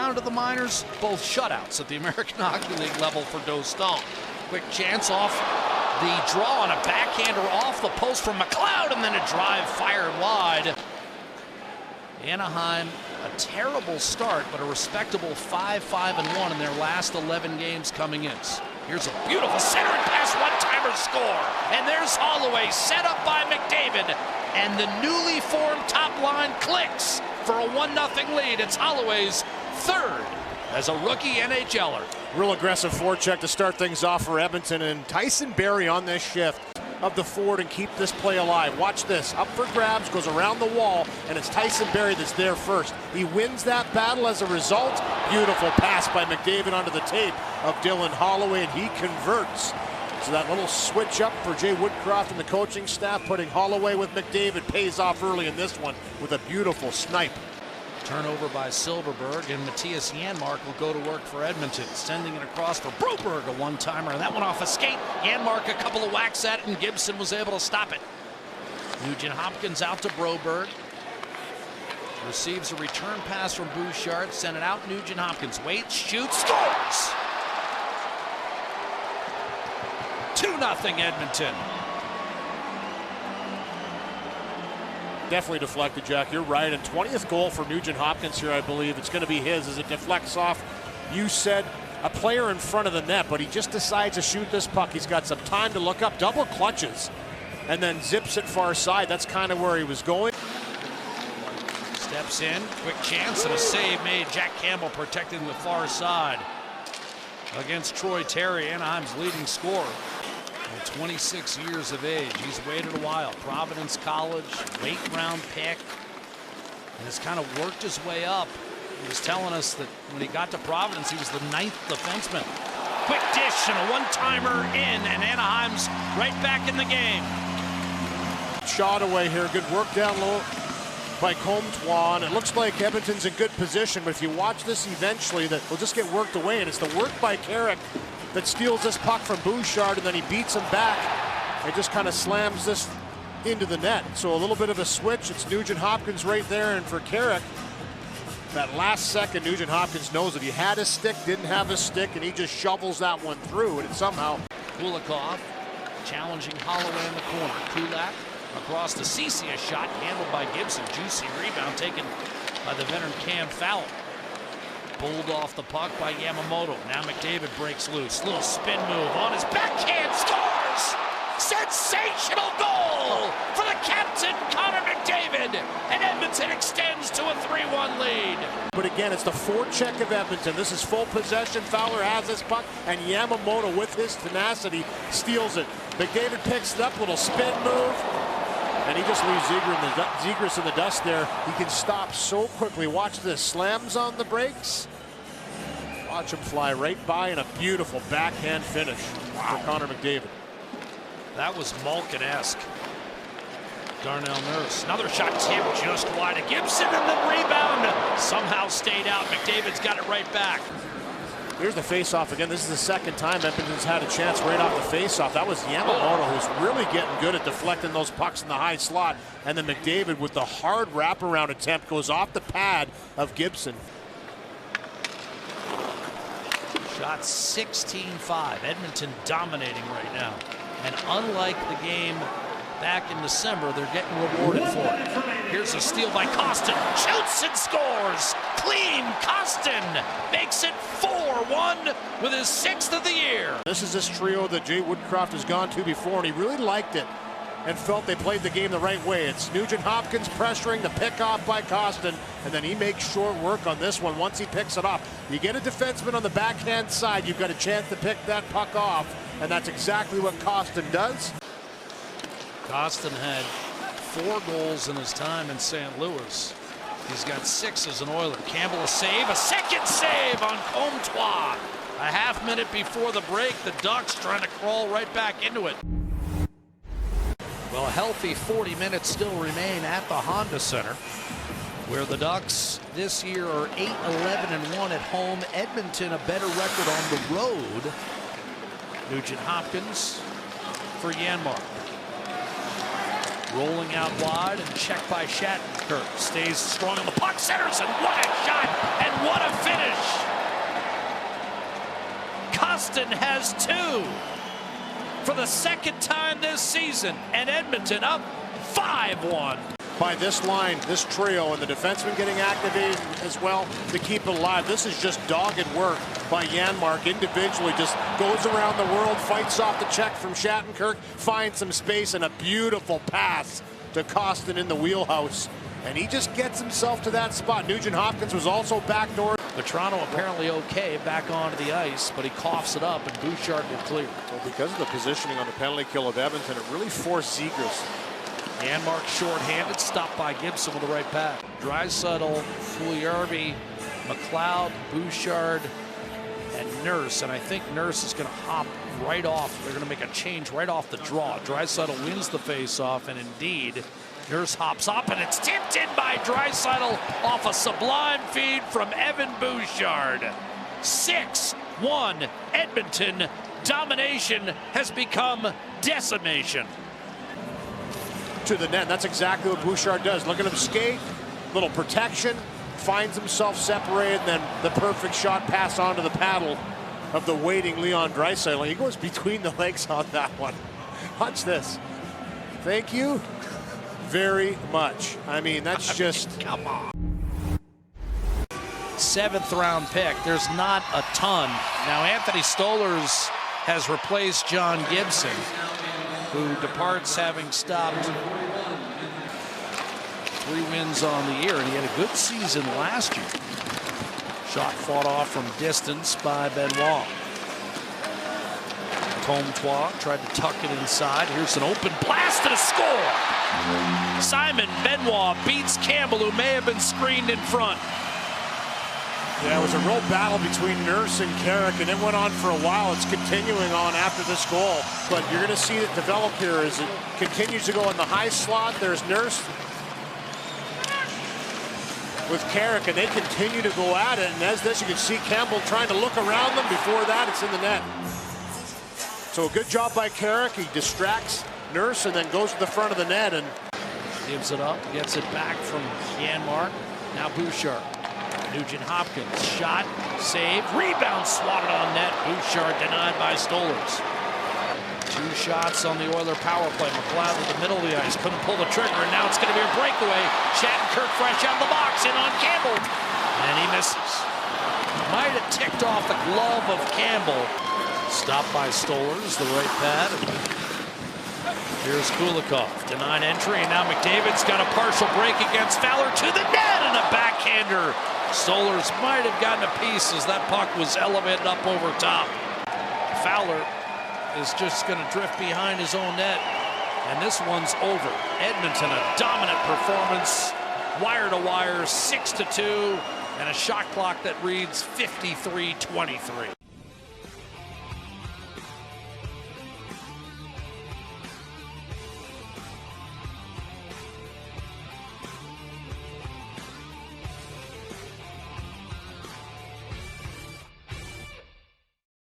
down to the minors, both shutouts at the American Hockey League level for Dostal. Quick chance off the draw on a backhander off the post from McLeod, and then a drive fired wide. Anaheim, a terrible start, but a respectable 5-5-1 in their last 11 games coming in. Here's a beautiful center and pass, one-timer score. And there's Holloway, set up by McDavid. And the newly formed top line clicks for a 1-0 lead. It's Holloway's third as a rookie NHLer. Real aggressive forecheck to start things off for Edmonton, and Tyson Barrie on this shift of the forward and keep this play alive. Watch this, up for grabs, goes around the wall, and it's Tyson Barrie that's there first. He wins that battle as a result. Beautiful pass by McDavid onto the tape of Dylan Holloway, and he converts. So that little switch up for Jay Woodcroft and the coaching staff, putting Holloway with McDavid, pays off early in this one with a beautiful snipe. Turnover by Silverberg, and Matthias Janmark will go to work for Edmonton, sending it across for Broberg, a one-timer, and that one off a skate. Janmark a couple of whacks at it, and Gibson was able to stop it. Nugent Hopkins out to Broberg. Receives a return pass from Bouchard, sent it out. Nugent Hopkins waits, shoots, scores! 2-0 Edmonton. Definitely deflected, Jack. You're right. And 20th goal for Nugent Hopkins here, I believe. It's going to be his as it deflects off. You said a player in front of the net, but he just decides to shoot this puck. He's got some time to look up, double clutches, and then zips it far side. That's kind of where he was going. Steps in, quick chance, and a save made. Jack Campbell protecting the far side against Troy Terry, Anaheim's leading scorer. At 26 years of age, he's waited a while. Providence College, late round pick, and has kind of worked his way up. He was telling us that when he got to Providence, he was the 9th defenseman. Quick dish and a one-timer in, and Anaheim's right back in the game. Shot away here, good work down low by Comtois, and it looks like Edmonton's in good position, but if you watch this eventually, that will just get worked away, and it's the work by Carrick that steals this puck from Bouchard, and then he beats him back and just kind of slams this into the net. So a little bit of a switch. It's Nugent Hopkins right there, and for Carrick, that last second, Nugent Hopkins knows that he had his stick, didn't have his stick, and he just shovels that one through, and it somehow. Kulikov challenging Holloway in the corner. Kulak across to Ceci, a shot handled by Gibson. Juicy rebound taken by the veteran Cam Fowler. Pulled off the puck by Yamamoto. Now McDavid breaks loose. Little spin move on his backhand. Scores! Sensational goal for the captain, Connor McDavid. And Edmonton extends to a 3-1 lead. But again, it's the forecheck of Edmonton. This is full possession. Fowler has this puck, and Yamamoto, with his tenacity, steals it. McDavid picks it up, little spin move. And he just leaves Zegras in the dust there. He can stop so quickly. Watch this. Slams on the brakes. Watch him fly right by, and a beautiful backhand finish for Connor McDavid. That was Malkin-esque. Darnell Nurse. Another shot tipped just wide of Gibson, and the rebound somehow stayed out. McDavid's got it right back. Here's the face-off again. This is the second time Edmonton's had a chance right off the face-off. That was Yamamoto, who's really getting good at deflecting those pucks in the high slot. And then McDavid, with the hard wraparound attempt, goes off the pad of Gibson. Shot 16-5. Edmonton dominating right now. And unlike the game back in December, they're getting rewarded for it. Here's a steal by Kostin. Shoots and scores. Klim Kostin makes it 4-1 with his 6th of the year. This is this trio that Jay Woodcroft has gone to before, and he really liked it and felt they played the game the right way. It's Nugent Hopkins pressuring the pick-off by Kostin, and then he makes short work on this one once he picks it up. You get a defenseman on the backhand side, you've got a chance to pick that puck off, and that's exactly what Kostin does. Kostin had 4 goals in his time in St. Louis. He's got 6 as an Oiler. Campbell a save, a second save on Comtois. A half minute before the break, the Ducks trying to crawl right back into it. Well, a healthy 40 minutes still remain at the Honda Center, where the Ducks this year are 8-11-1 at home. Edmonton a better record on the road. Nugent Hopkins for Janmark. Rolling out wide and checked by Shatton. Kirk stays strong on the puck, centers, and what a shot, and what a finish. Kostin has 2 for the second time this season, and Edmonton up 5-1. By this line, this trio, and the defenseman getting activated as well to keep it alive. This is just dogged work by Janmark individually. Just goes around the world, fights off the check from Shattenkirk, finds some space, and a beautiful pass to Kostin in the wheelhouse. And he just gets himself to that spot. Nugent Hopkins was also backdoored. Toronto apparently okay back onto the ice, but he coughs it up, and Bouchard will clear. Well, because of the positioning on the penalty kill of Edmonton, it really forced Zegras. Janmark short-handed, stopped by Gibson with the right pass. Draisaitl, Puljujarvi, McLeod, Bouchard, and Nurse. And I think Nurse is going to hop right off. They're going to make a change right off the draw. Draisaitl wins the face-off, and indeed, Nurse hops up, and it's tipped in by Draisaitl off a sublime feed from Evan Bouchard. 6-1 Edmonton. Domination has become decimation. To the net. That's exactly what Bouchard does. Look at him skate, little protection, finds himself separated, and then the perfect shot pass onto the paddle of the waiting Leon Draisaitl. He goes between the legs on that one. Watch this. Thank you very much. I mean, that's just... Come on. 7th round pick. There's not a ton. Now, Anthony Stolarz has replaced John Gibson, who departs having stopped 3 wins on the year, and he had a good season last year. Shot fought off from distance by Benoit. Comtois tried to tuck it inside. Here's an open blast and a score. Simon Benoit beats Campbell, who may have been screened in front. Yeah, it was a real battle between Nurse and Carrick, and it went on for a while. It's continuing on after this goal. But you're going to see it develop here as it continues to go in the high slot. There's Nurse with Carrick, and they continue to go at it. And as this, you can see Campbell trying to look around them. Before that, it's in the net. So a good job by Carrick. He distracts Nurse and then goes to the front of the net and gives it up, gets it back from Janmark. Now Bouchard. Nugent Hopkins, shot, save, rebound, swatted on net. Bouchard denied by Stolarz. 2 shots on the Oiler power play. McLeod with the middle of the ice, couldn't pull the trigger, and now it's going to be a breakaway. Shattenkirk fresh out of the box, in on Campbell, and he misses. Might have ticked off the glove of Campbell. Stopped by Stolarz, the right pad. Here's Kulikov, denied entry, and now McDavid's got a partial break against Fowler to the net, and a backhander. Stolarz might have gotten a piece as that puck was elevated up over top. Fowler is just going to drift behind his own net, and this one's over. Edmonton, a dominant performance, wire to wire, 6-2, and a shot clock that reads 53-23.